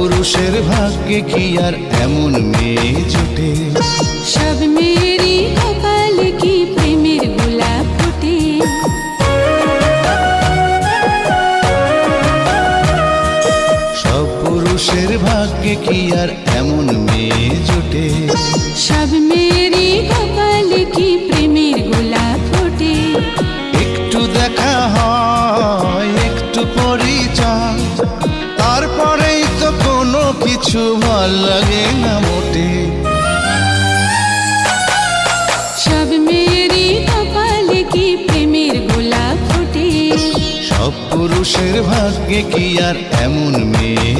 পুরুষের ভাগ্যে কি আর এমন মেয়ে জোটে? সব মেয়েরই কপালে কি প্রেমের গোলাপ ফোটে? সব পুরুষের ভাগ্যে কি আর এমন মেয়ে জোটে? সব মেয়েরই কপালে কি প্রেমের গোলাপ ফোটে? একটু দেখা হয়, একটু পরিচয়, তারপরেই তো কোনো কিছু ভাল লাগে না মোটে। সব মেয়েরই কপালে কি প্রেমের গোলাপ ফোটে? সব পুরুষের ভাগ্যে কি আর এমন মেয়ে